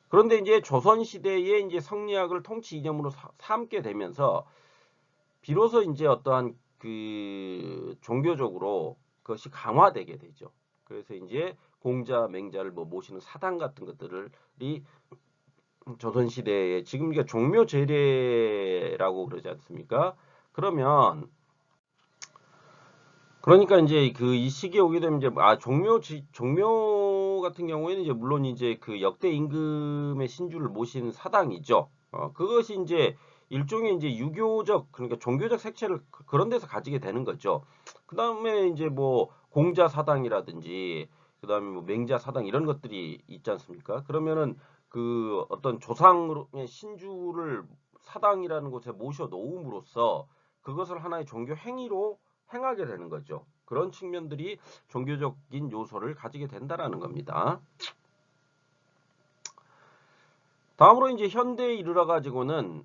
그런데 이제 조선 시대에 이제 성리학을 통치 이념으로 삼게 되면서 비로소 이제 어떠한 그 종교적으로 그것이 강화되게 되죠. 그래서 이제 공자, 맹자를 뭐 모시는 사당 같은 것들이 조선 시대에 지금 이게 종묘 제례라고 그러지 않습니까? 그러니까 이제 그 이 시기에 오게 되면 이제 종묘 같은 경우에는 이제 물론 이제 그 역대 임금의 신주를 모신 사당이죠. 그것이 이제 일종의 이제 유교적 그러니까 종교적 색채를 그런 데서 가지게 되는 거죠. 그다음에 이제 뭐 공자 사당이라든지 그다음에 뭐 맹자 사당 이런 것들이 있지 않습니까? 그러면은 그 어떤 조상의 신주를 사당이라는 곳에 모셔 놓음으로써 그것을 하나의 종교 행위로 행하게 되는 거죠. 그런 측면들이 종교적인 요소를 가지게 된다라는 겁니다. 다음으로 이제 현대에 이르러 가지고는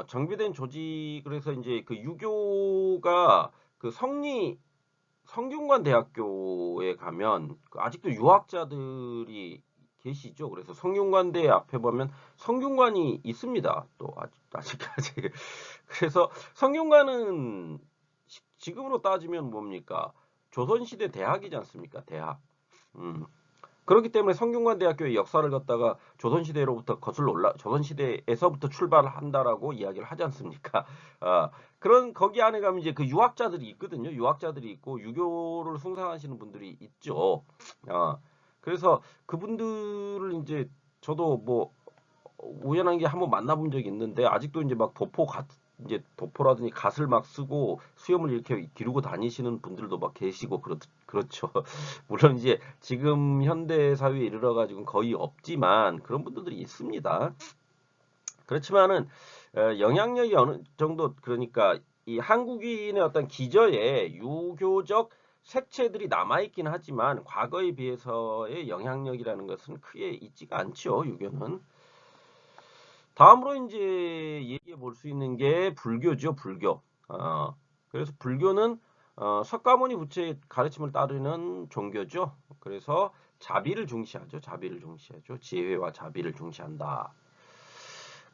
정비된 조직 그래서 이제 그 유교가 그 성균관 대학교에 가면 아직도 유학자들이 계시죠. 그래서 성균관대 앞에 보면 성균관이 있습니다. 또 아직까지. 그래서 성균관은 지금으로 따지면 뭡니까? 조선시대 대학이지 않습니까? 대학. 음. 그렇기 때문에 성균관 대학교의 역사를 갖다가 조선시대로부터 조선시대에서부터 출발한다라고 이야기를 하지 않습니까? 거기 안에 가면 이제 그 유학자들이 있거든요. 유학자들이 있고 유교를 숭상하시는 분들이 있죠. 그래서 그분들을 이제 저도 뭐 우연한 게 한번 만나본 적이 있는데 아직도 이제 막 이제 도포라든지 갓을 막 쓰고 수염을 이렇게 기르고 다니시는 분들도 막 계시고 그렇죠. 물론 이제 지금 현대 사회에 이르러 가지고 거의 없지만 그런 분들이 있습니다. 그렇지만은 영향력이 어느 정도 그러니까 이 한국인의 어떤 기저에 유교적 색채들이 남아있긴 하지만 과거에 비해서의 영향력이라는 것은 크게 있지가 않죠. 유교는. 다음으로 이제 얘기해 볼 수 있는 게 불교죠, 불교. 그래서 불교는 석가모니 부처의 가르침을 따르는 종교죠. 그래서 자비를 중시하죠, 자비를 중시하죠. 지혜와 자비를 중시한다.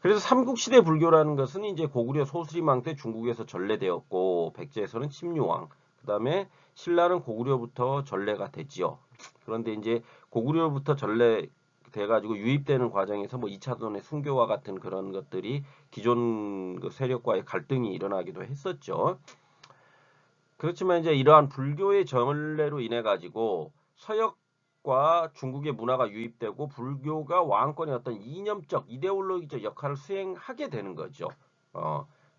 그래서 삼국시대 불교라는 것은 이제 고구려 소수림왕 때 중국에서 전래되었고 백제에서는 침류왕, 그 다음에 신라는 고구려부터 전래가 됐지요. 그런데 이제 고구려부터 전래 돼가지고 유입되는 과정에서 뭐 2차전의 순교와 같은 그런 것들이 기존 그 세력과의 갈등이 일어나기도 했었죠. 그렇지만 이제 이러한 불교의 전례로 인해 가지고 서역과 중국의 문화가 유입되고 불교가 왕권의 어떤 이념적, 이데올로기적 역할을 수행하게 되는 거죠.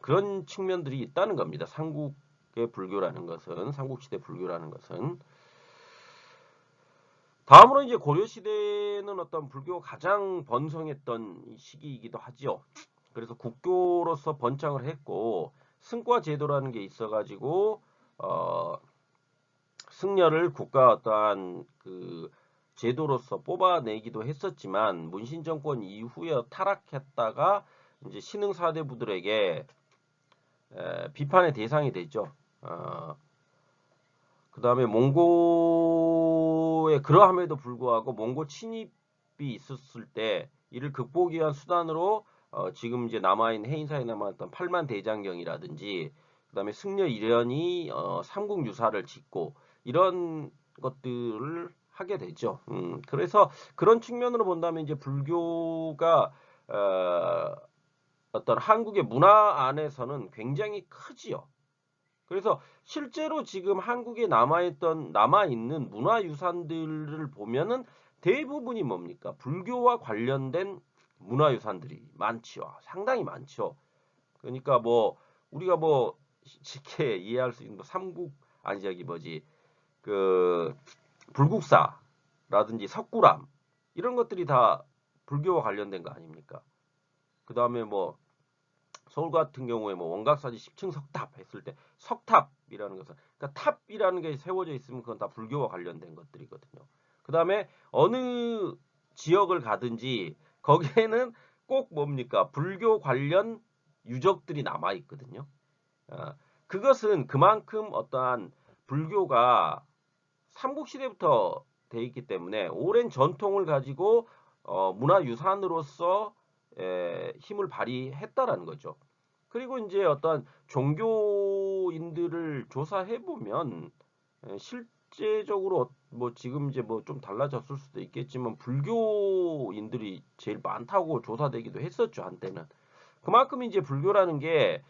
그런 측면들이 있다는 겁니다. 삼국의 불교라는 것은, 삼국시대 불교라는 것은. 다음으로 이제 고려 시대는 어떤 불교가 가장 번성했던 시기이기도 하죠. 그래서 국교로서 번창을 했고 승과 제도라는 게 있어가지고 승려를 국가 어떠한 그 제도로서 뽑아내기도 했었지만 문신 정권 이후에 타락했다가 이제 신흥 사대부들에게 비판의 대상이 되죠. 그 다음에 몽고에 그러함에도 불구하고 몽고 침입이 있었을 때 이를 극복하기 위한 수단으로 지금 이제 남아있는 해인사에 남아있던 8만 대장경이라든지 그 다음에 승려 일련이 삼국유사를 짓고 이런 것들을 하게 되죠. 그래서 그런 측면으로 본다면 이제 불교가 어떤 한국의 문화 안에서는 굉장히 크지요. 그래서 실제로 지금 한국에 남아있는 문화유산들을 보면은 대부분이 뭡니까? 불교와 관련된 문화유산들이 많지요. 상당히 많죠. 그러니까 뭐, 우리가 뭐, 쉽게 이해할 수 있는 뭐 아니, 저기 뭐지, 그, 불국사라든지 석굴암, 이런 것들이 다 불교와 관련된 거 아닙니까? 그 다음에 뭐, 서울 같은 경우에 뭐 원각사지 10층 석탑 했을 때 석탑이라는 것은 그러니까 탑이라는 게 세워져 있으면 그건 다 불교와 관련된 것들이거든요. 그 다음에 어느 지역을 가든지 거기에는 꼭 뭡니까 불교 관련 유적들이 남아 있거든요. 그것은 그만큼 어떠한 불교가 삼국시대부터 돼 있기 때문에 오랜 전통을 가지고 문화유산으로서 힘을 발휘했다라는 거죠. 그리고 이제 어떤 종교인들을 조사해 보면 실제적으로 뭐 지금 이제 뭐 좀 달라졌을 수도 있겠지만 불교인들이 제일 많다고 조사되기도 했었죠 한때는. 그만큼 이제 불교라는 게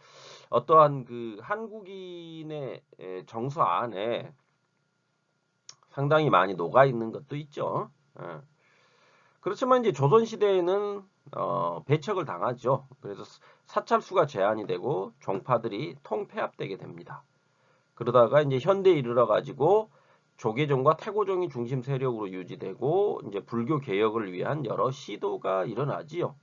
어떠한 그 한국인의 정서 안에 상당히 많이 녹아 있는 것도 있죠. 그렇지만 이제 조선 시대에는 배척을 당하죠. 그래서 사찰수가 제한이 되고 종파들이 통폐합되게 됩니다. 그러다가 이제 현대에 이르러 가지고 조계종과 태고종이 중심 세력으로 유지되고 이제 불교 개혁을 위한 여러 시도가 일어나지요.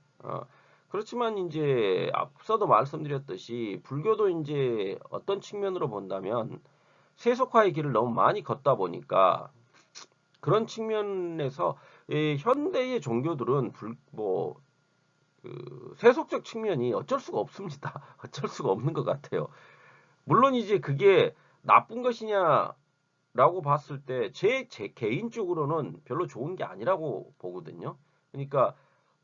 그렇지만 이제 앞서도 말씀드렸듯이 불교도 이제 어떤 측면으로 본다면 세속화의 길을 너무 많이 걷다 보니까 그런 측면에서 현대의 종교들은 세속적 측면이 어쩔 수가 없습니다. 어쩔 수가 없는 것 같아요. 물론 이제 그게 나쁜 것이냐라고 봤을 때 제 개인적으로는 별로 좋은 게 아니라고 보거든요. 그러니까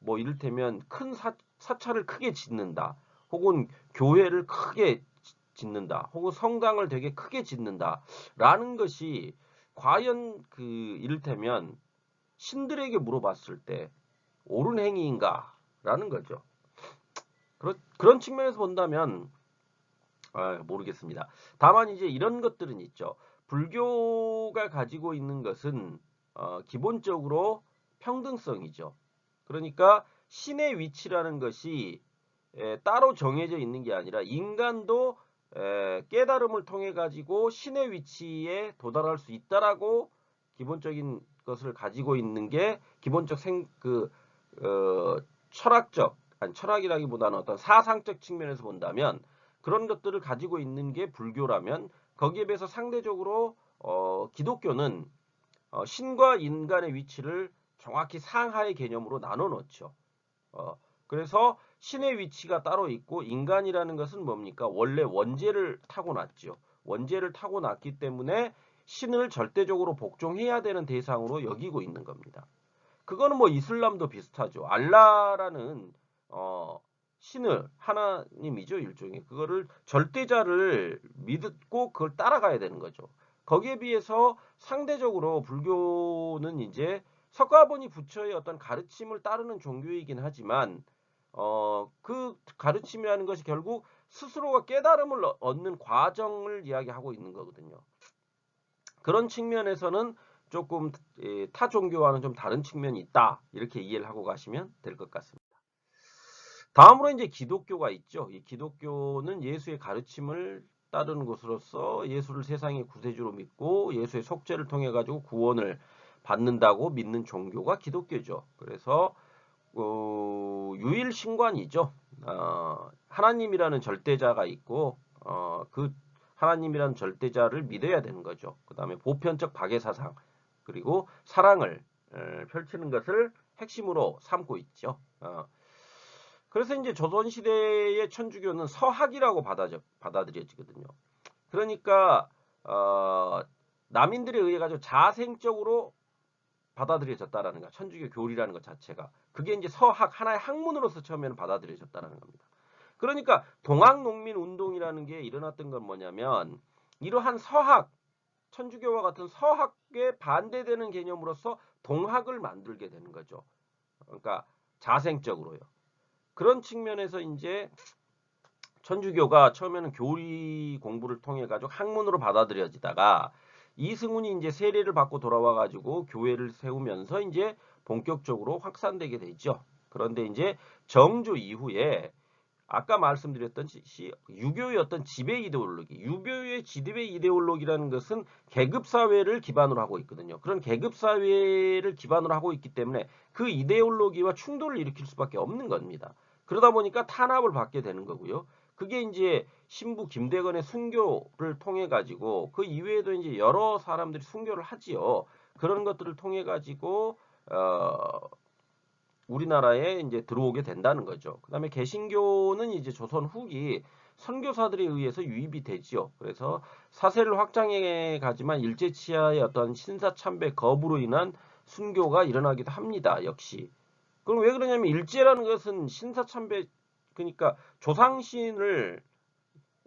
뭐 이를테면 큰 사찰을 크게 짓는다. 혹은 교회를 크게 짓는다. 혹은 성당을 되게 크게 짓는다. 라는 것이 과연 그 이를테면 신들에게 물어봤을 때 옳은 행위인가? 라는 거죠. 그런 측면에서 본다면 모르겠습니다. 다만 이제 이런 것들은 있죠. 불교가 가지고 있는 것은 기본적으로 평등성이죠. 그러니까 신의 위치라는 것이 따로 정해져 있는 게 아니라 인간도 깨달음을 통해 가지고 신의 위치에 도달할 수 있다라고 기본적인 것을 가지고 있는 게 기본적 철학적 아니 철학이라기보다는 어떤 사상적 측면에서 본다면 그런 것들을 가지고 있는 게 불교라면 거기에 비해서 상대적으로 기독교는 신과 인간의 위치를 정확히 상하의 개념으로 나눠 놓죠. 그래서 신의 위치가 따로 있고 인간이라는 것은 뭡니까? 원래 원죄를 타고났죠. 원죄를 타고났기 때문에 신을 절대적으로 복종해야 되는 대상으로 여기고 있는 겁니다. 그거는 뭐 이슬람도 비슷하죠. 알라라는 신을 하나님이죠 일종의 그거를 절대자를 믿고 그걸 따라가야 되는 거죠. 거기에 비해서 상대적으로 불교는 이제 석가모니 부처의 어떤 가르침을 따르는 종교이긴 하지만 그 가르침이라는 것이 결국 스스로가 깨달음을 얻는 과정을 이야기하고 있는 거거든요. 그런 측면에서는 조금 타 종교와는 좀 다른 측면이 있다. 이렇게 이해를 하고 가시면 될 것 같습니다. 다음으로 이제 기독교가 있죠. 이 기독교는 예수의 가르침을 따르는 것으로서 예수를 세상의 구세주로 믿고 예수의 속죄를 통해 가지고 구원을 받는다고 믿는 종교가 기독교죠. 그래서 유일신관이죠. 하나님이라는 절대자가 있고 그 하나님이라는 절대자를 믿어야 되는 거죠. 그 다음에 보편적 박애사상 그리고 사랑을 펼치는 것을 핵심으로 삼고 있죠. 그래서 이제 조선시대의 천주교는 서학이라고 받아들여지거든요. 그러니까 남인들에 의해 가지고 자생적으로 받아들여졌다라는 거, 천주교 교리라는 것 자체가 그게 이제 서학 하나의 학문으로서 처음에는 받아들여졌다라는 겁니다. 그러니까 동학농민운동이라는 게 일어났던 건 뭐냐면 이러한 서학, 천주교와 같은 서학에 반대되는 개념으로서 동학을 만들게 되는 거죠. 그러니까 자생적으로요. 그런 측면에서 이제 천주교가 처음에는 교리 공부를 통해 가지고 학문으로 받아들여지다가 이승훈이 이제 세례를 받고 돌아와 가지고 교회를 세우면서 이제 본격적으로 확산되게 되죠. 그런데 이제 정조 이후에 아까 말씀드렸던 유교의 어떤 지배 이데올로기, 유교의 지배 이데올로기라는 것은 계급 사회를 기반으로 하고 있거든요. 그런 계급 사회를 기반으로 하고 있기 때문에 그 이데올로기와 충돌을 일으킬 수밖에 없는 겁니다. 그러다 보니까 탄압을 받게 되는 거고요. 그게 이제 신부 김대건의 순교를 통해 가지고 그 이외에도 이제 여러 사람들이 순교를 하지요. 그런 것들을 통해 가지고 우리나라에 이제 들어오게 된다는 거죠. 그다음에 개신교는 이제 조선 후기 선교사들에 의해서 유입이 되지요. 그래서 사세를 확장해 가지만 일제치하의 어떤 신사참배 거부로 인한 순교가 일어나기도 합니다. 역시. 그럼 왜 그러냐면 일제라는 것은 신사참배 그러니까 조상신을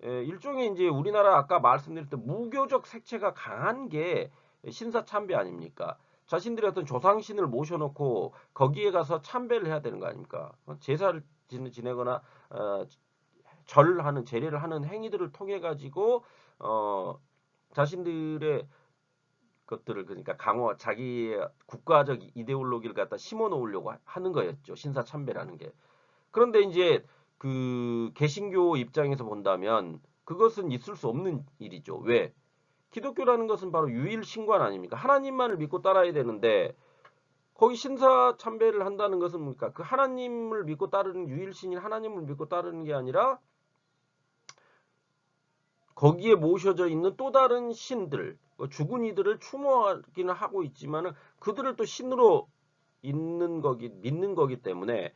일종의 이제 우리나라 아까 말씀드렸던 무교적 색채가 강한 게 신사참배 아닙니까? 자신들의 어떤 조상신을 모셔놓고 거기에 가서 참배를 해야 되는 거 아닙니까? 제사를 지내거나 절하는 제례를 하는 행위들을 통해 가지고 자신들의 것들을 그러니까 강화 자기의 국가적 이데올로기를 갖다 심어 놓으려고 하는 거였죠. 신사참배라는 게. 그런데 이제 그 개신교 입장에서 본다면 그것은 있을 수 없는 일이죠. 왜? 기독교라는 것은 바로 유일신관 아닙니까? 하나님만을 믿고 따라야 되는데 거기 신사참배를 한다는 것은 뭡니까? 그 하나님을 믿고 따르는 유일신인 하나님을 믿고 따르는 게 아니라 거기에 모셔져 있는 또 다른 신들, 죽은 이들을 추모하기는 하고 있지만은 그들을 또 신으로 믿는 거기 때문에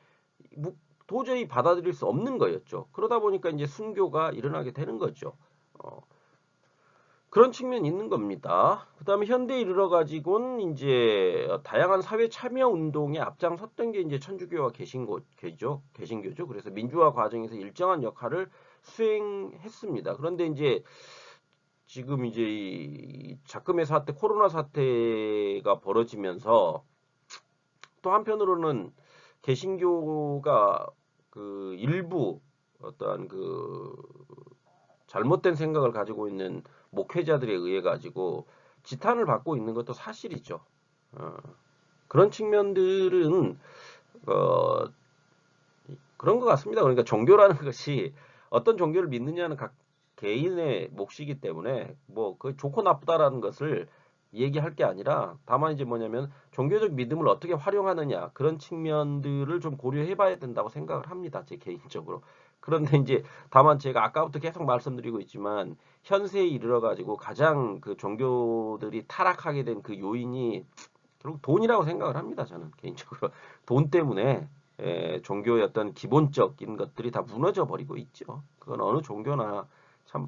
도저히 받아들일 수 없는 거였죠. 그러다 보니까 이제 순교가 일어나게 되는 거죠. 그런 측면이 있는 겁니다. 그 다음에 현대에 이르러 가지고는 이제 다양한 사회 참여 운동에 앞장섰던 게 이제 천주교와 개신교죠. 그래서 민주화 과정에서 일정한 역할을 수행했습니다. 그런데 이제 지금 이제 이 작금의 사태, 코로나 사태가 벌어지면서 또 한편으로는 개신교가 그 일부 어떠한 그 잘못된 생각을 가지고 있는 목회자들에 의해 가지고 지탄을 받고 있는 것도 사실이죠. 그런 측면들은 그런 것 같습니다. 그러니까 종교라는 것이 어떤 종교를 믿느냐는 각 개인의 몫이기 때문에 뭐 그 좋고 나쁘다라는 것을 얘기할 게 아니라 다만 이제 뭐냐면 종교적 믿음을 어떻게 활용하느냐 그런 측면들을 좀 고려해 봐야 된다고 생각을 합니다. 제 개인적으로. 그런데 이제 다만 제가 아까부터 계속 말씀드리고 있지만 현세에 이르러 가지고 가장 그 종교들이 타락하게 된 그 요인이 결국 돈이라고 생각을 합니다. 저는 개인적으로 돈 때문에 종교의 어떤 기본적인 것들이 다 무너져 버리고 있죠. 그건 어느 종교나 참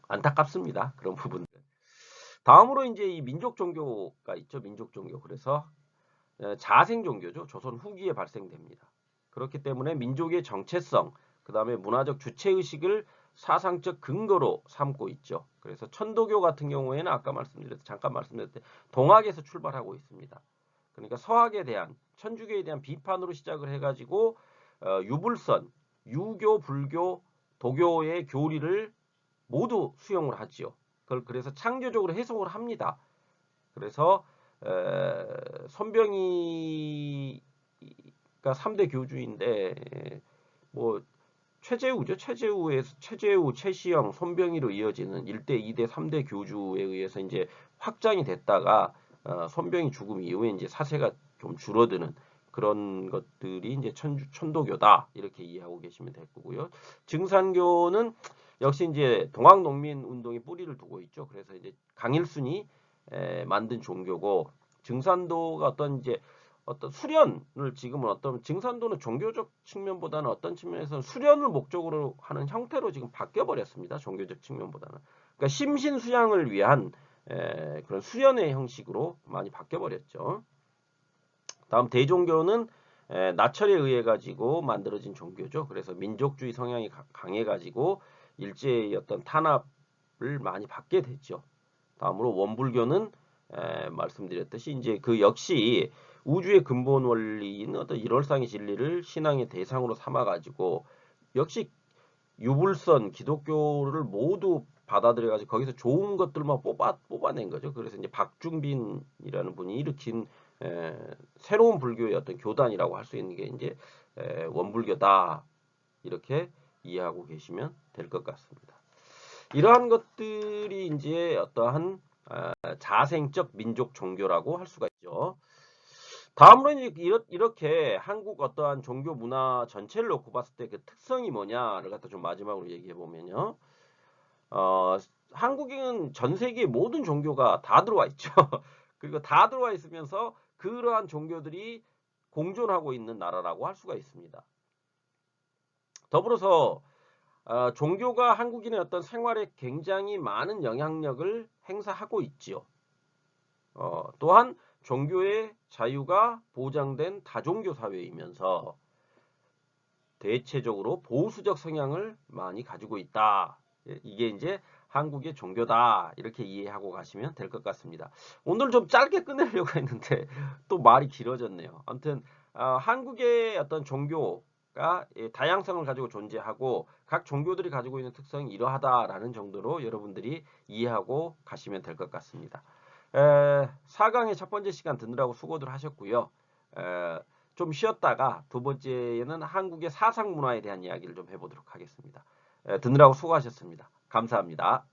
안타깝습니다. 그런 부분들. 다음으로 이제 이 민족 종교가 있죠. 민족 종교. 그래서 자생 종교죠. 조선 후기에 발생됩니다. 그렇기 때문에 민족의 정체성, 그 다음에 문화적 주체의식을 사상적 근거로 삼고 있죠. 그래서 천도교 같은 경우에는 아까 잠깐 말씀드렸을 때 동학에서 출발하고 있습니다. 그러니까 서학에 대한 천주교에 대한 비판으로 시작을 해가지고 유불선, 유교, 불교, 도교의 교리를 모두 수용을 하지요. 그걸 그래서 창조적으로 해석을 합니다. 그래서 손병희가 3대 교주인데 뭐 최재우죠. 최재우, 최시영, 손병희로 이어지는 1대, 2대, 3대 교주에 의해서 이제 확장이 됐다가 손병희 죽음 이후에 이제 사세가 좀 줄어드는 그런 것들이 이제 천도교다 이렇게 이해하고 계시면 될 거고요. 증산교는 역시 이제 동학농민 운동에 뿌리를 두고 있죠. 그래서 이제 강일순이 만든 종교고 증산도가 어떤 수련을 지금은 어떤 증산도는 종교적 측면보다는 어떤 측면에서는 수련을 목적으로 하는 형태로 지금 바뀌어 버렸습니다. 종교적 측면보다는. 그러니까 심신수양을 위한 그런 수련의 형식으로 많이 바뀌어 버렸죠. 다음 대종교는 나철에 의해 가지고 만들어진 종교죠. 그래서 민족주의 성향이 강해 가지고 일제의 어떤 탄압을 많이 받게 됐죠. 다음으로 원불교는 말씀드렸듯이 이제 그 역시 우주의 근본 원리인 어떤 일월상의 진리를 신앙의 대상으로 삼아 가지고 역시 유불선 기독교를 모두 받아들여 가지고 거기서 좋은 것들만 뽑아낸 거죠. 그래서 이제 박중빈이라는 분이 일으킨 새로운 불교의 어떤 교단이라고 할 수 있는 게 이제 원불교다 이렇게 이해하고 계시면 될 것 같습니다. 이러한 것들이 이제 어떠한 자생적 민족 종교라고 할 수가 있죠. 다음으로 이제 이렇게 한국 어떠한 종교 문화 전체를 놓고 봤을 때 그 특성이 뭐냐를 갖다 좀 마지막으로 얘기해 보면요. 한국에는 전 세계 모든 종교가 다 들어와 있죠. 그리고 다 들어와 있으면서 그러한 종교들이 공존하고 있는 나라라고 할 수가 있습니다. 더불어서 종교가 한국인의 어떤 생활에 굉장히 많은 영향력을 행사하고 있지요. 또한 종교의 자유가 보장된 다종교 사회이면서 대체적으로 보수적 성향을 많이 가지고 있다. 이게 이제 한국의 종교다. 이렇게 이해하고 가시면 될 것 같습니다. 오늘 좀 짧게 끝내려고 했는데 또 말이 길어졌네요. 아무튼 한국의 어떤 종교가 다양성을 가지고 존재하고 각 종교들이 가지고 있는 특성이 이러하다라는 정도로 여러분들이 이해하고 가시면 될 것 같습니다. 4강의 첫 번째 시간 듣느라고 수고들 하셨고요. 좀 쉬었다가 두 번째에는 한국의 사상 문화에 대한 이야기를 좀 해보도록 하겠습니다. 듣느라고 수고하셨습니다. 감사합니다.